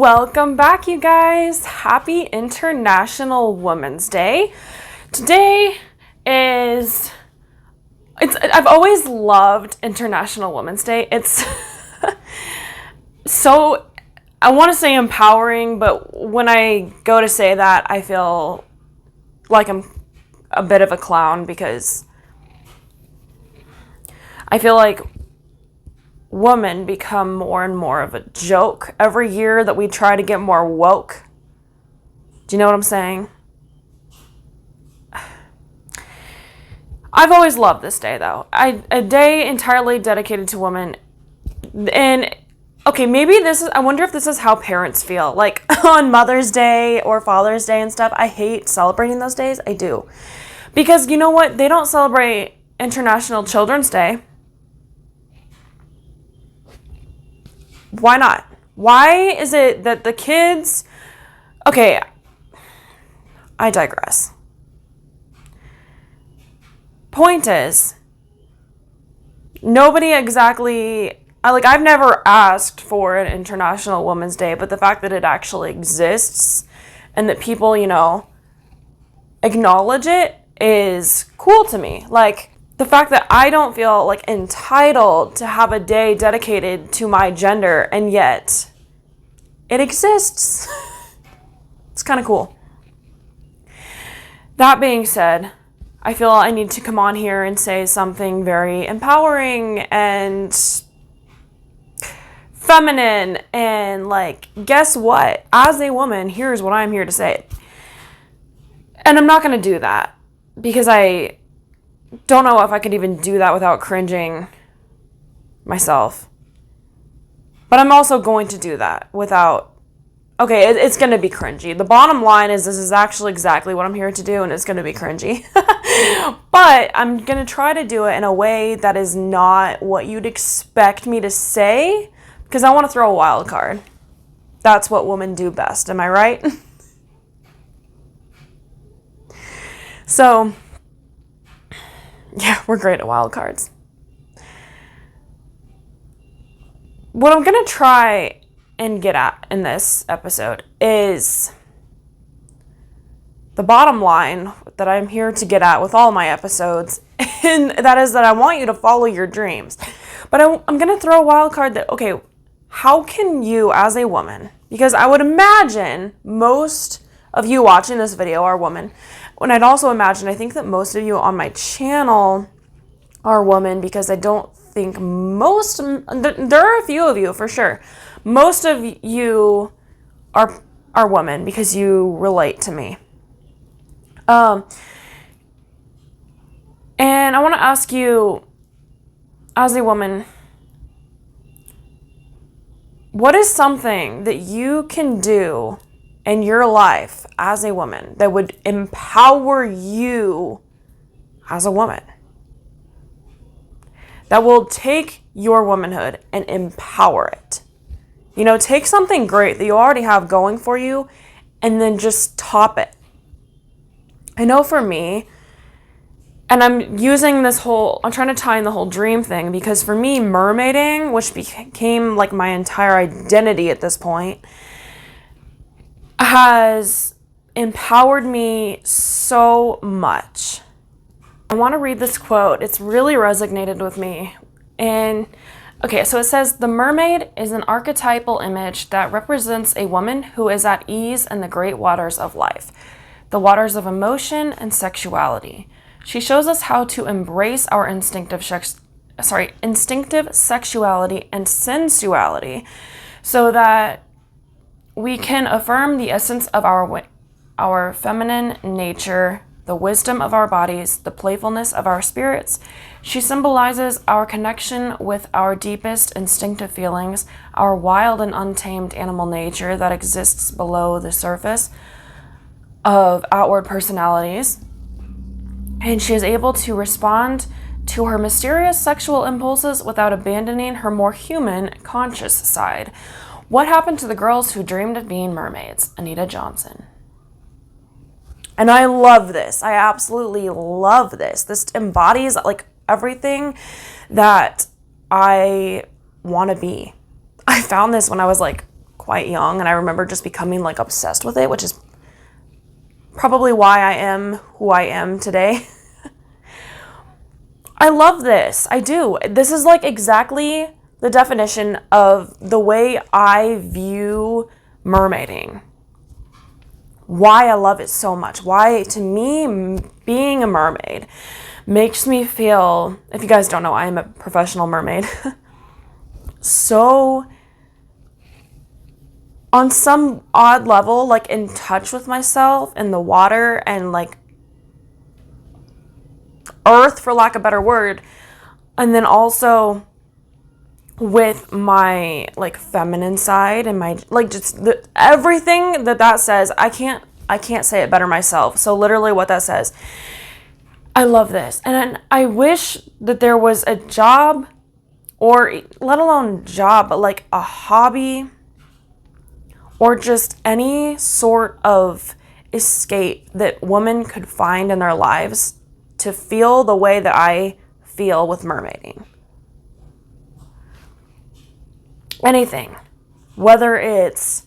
Welcome back, you guys. Happy International Women's Day. Today is, I've always loved International Women's Day. It's so, I want to say empowering, but when I go to say that, I feel like I'm a bit of a clown because I feel like women become more and more of a joke every year that we try to get more woke. Do you know what I'm saying? I've always loved this day, though. A day entirely dedicated to women. And okay, maybe I wonder if this is how parents feel. Like on Mother's Day or Father's Day and stuff, I hate celebrating those days. I do. Because you know what? They don't celebrate International Children's Day. Why not? Why is it that the kids... Okay, I digress. Point is, nobody exactly... I've never asked for an International Women's Day, but the fact that it actually exists and that people, acknowledge it is cool to me. The fact that I don't feel entitled to have a day dedicated to my gender, and yet it exists. It's kind of cool. That being said, I feel I need to come on here and say something very empowering and feminine and guess what? As a woman, here's what I'm here to say. And I'm not going to do that because I don't know if I could even do that without cringing myself. But I'm also going to do that without... Okay, it's going to be cringy. The bottom line is this is actually exactly what I'm here to do, and it's going to be cringy. But I'm going to try to do it in a way that is not what you'd expect me to say, because I want to throw a wild card. That's what women do best, am I right? So... yeah, we're great at wild cards. What I'm going to try and get at in this episode is the bottom line that I'm here to get at with all my episodes, and that is that I want you to follow your dreams. But I'm going to throw a wild card that, okay, how can you as a woman, because I would imagine most of you watching this video are women, and I'd also imagine, I think that most of you on my channel are women, because I don't think there are a few of you for sure. Most of you are women because you relate to me. And I want to ask you, as a woman, what is something that you can do in your life as a woman that would empower you as a woman? That will take your womanhood and empower it. Take something great that you already have going for you and then just top it. I know for me, and I'm trying to tie in the whole dream thing, because for me, mermaiding, which became my entire identity at this point, has empowered me so much. I want to read this quote. It's really resonated with me. And okay, so it says, "The mermaid is an archetypal image that represents a woman who is at ease in the great waters of life, the waters of emotion and sexuality. She shows us how to embrace our instinctive sexuality and sensuality so that we can affirm the essence of our feminine nature, the wisdom of our bodies, the playfulness of our spirits. She symbolizes our connection with our deepest instinctive feelings, our wild and untamed animal nature that exists below the surface of outward personalities. And she is able to respond to her mysterious sexual impulses without abandoning her more human, conscious side. What happened to the girls who dreamed of being mermaids? Anita Johnson." And I love this. I absolutely love this. This embodies everything that I want to be. I found this when I was quite young, and I remember just becoming like obsessed with it, which is probably why I am who I am today. I love this. I do. This is like exactly the definition of the way I view mermaiding. Why I love it so much. Why, to me, being a mermaid makes me feel, if you guys don't know, I am a professional mermaid, so on some odd level, like in touch with myself and the water and like earth, for lack of a better word, and then also with my like feminine side and my like just everything that says. I can't say it better myself. So literally what that says, I love this. And I wish that there was a job, or let alone job, but like a hobby or just any sort of escape that women could find in their lives to feel the way that I feel with mermaiding. Anything, whether it's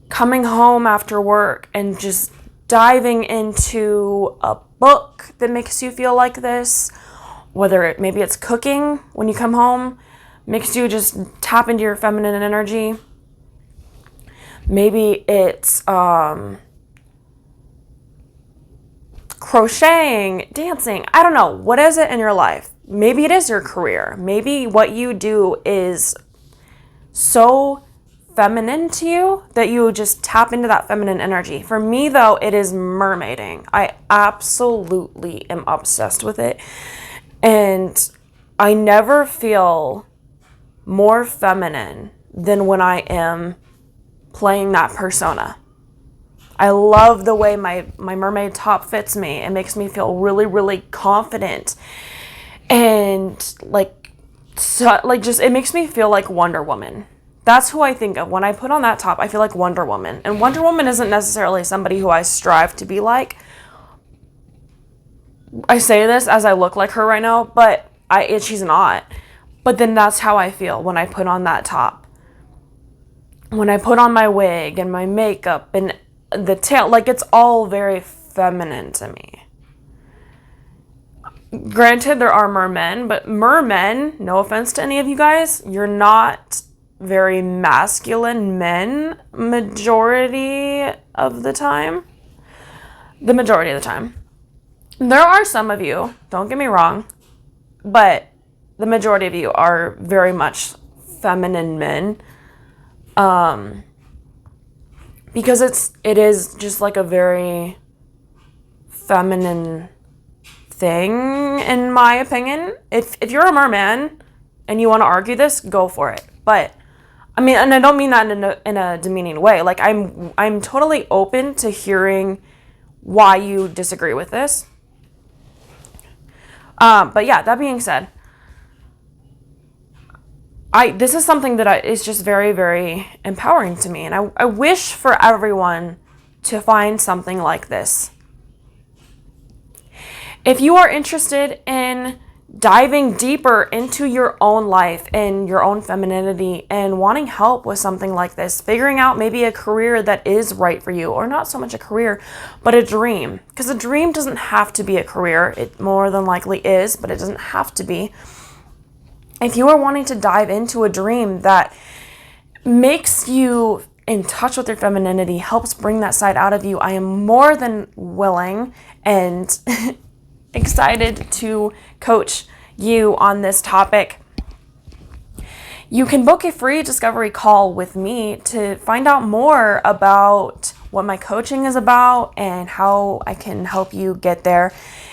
coming home after work and just diving into a book that makes you feel like this, whether maybe it's cooking when you come home, makes you just tap into your feminine energy. Maybe it's crocheting, dancing, I don't know. What is it in your life? Maybe it is your career. Maybe what you do is so feminine to you that you just tap into that feminine energy. For me, though, it is mermaiding. I absolutely am obsessed with it. And I never feel more feminine than when I am playing that persona. I love the way my mermaid top fits me. It makes me feel really, really confident. And just it makes me feel like Wonder Woman. That's who I think of. When I put on that top, I feel like Wonder Woman. And Wonder Woman isn't necessarily somebody who I strive to be like. I say this as I look like her right now, but she's not. But then that's how I feel when I put on that top. When I put on my wig and my makeup and the tail, like it's all very feminine to me. Granted, there are mermen, but mermen, no offense to any of you guys, you're not very masculine men majority of the time. The majority of the time. There are some of you, don't get me wrong, but the majority of you are very much feminine men. Because it is just like a very feminine thing, in my opinion. If you're a merman and you want to argue this, go for it. But I mean, and I don't mean that in a demeaning way. Like I'm totally open to hearing why you disagree with this. But yeah, that being said, this is something that is just very, very empowering to me. And I wish for everyone to find something like this. If you are interested in diving deeper into your own life and your own femininity and wanting help with something like this, figuring out maybe a career that is right for you, or not so much a career, but a dream. Because a dream doesn't have to be a career. It more than likely is, but it doesn't have to be. If you are wanting to dive into a dream that makes you in touch with your femininity, helps bring that side out of you, I am more than willing and excited to coach you on this topic. You can book a free discovery call with me to find out more about what my coaching is about and how I can help you get there.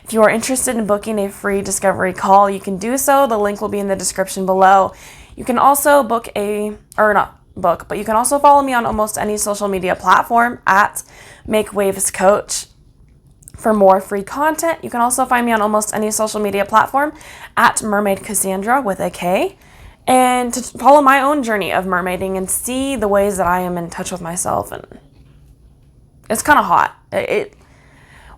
If you are interested in booking a free discovery call, you can do so. The link will be in the description below. You can also you can also follow me on almost any social media platform at Make Waves Coach for more free content. You can also find me on almost any social media platform at Mermaid Kassandra with a K. And to follow my own journey of mermaiding and see the ways that I am in touch with myself. And it's kind of hot.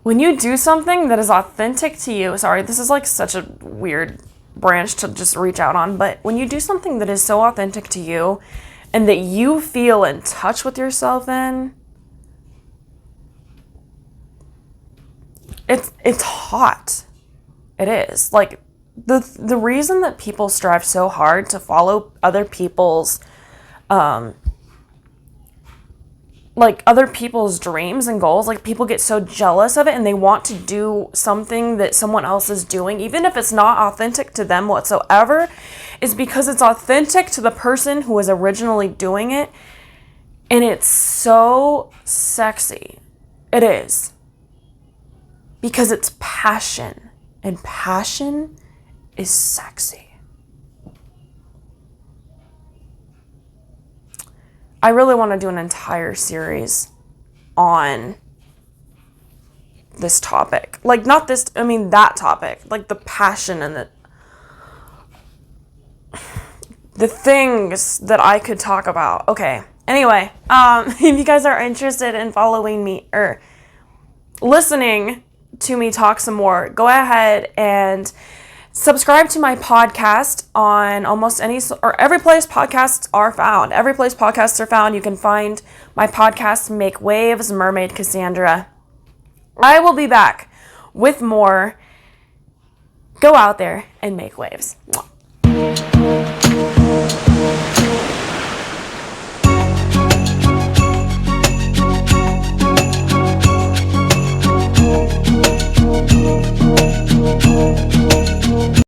When you do something that is authentic to you, sorry, this is like such a weird branch to just reach out on, but when you do something that is so authentic to you and that you feel in touch with yourself in, it's hot. It is. Like, the reason that people strive so hard to follow other people's dreams and goals, like, people get so jealous of it and they want to do something that someone else is doing, even if it's not authentic to them whatsoever, is because it's authentic to the person who was originally doing it. And it's so sexy. It is. Because it's passion. And passion is sexy. I really want to do an entire series on this topic. Like, not this, I mean that topic. Like, the passion and the things that I could talk about. Okay. Anyway, if you guys are interested in following me or listening to me talk some more, go ahead and subscribe to my podcast on almost any, or every place podcasts are found. Every place podcasts are found, you can find my podcast, Make Waves, Mermaid Cassandra. I will be back with more. Go out there and make waves. Mwah.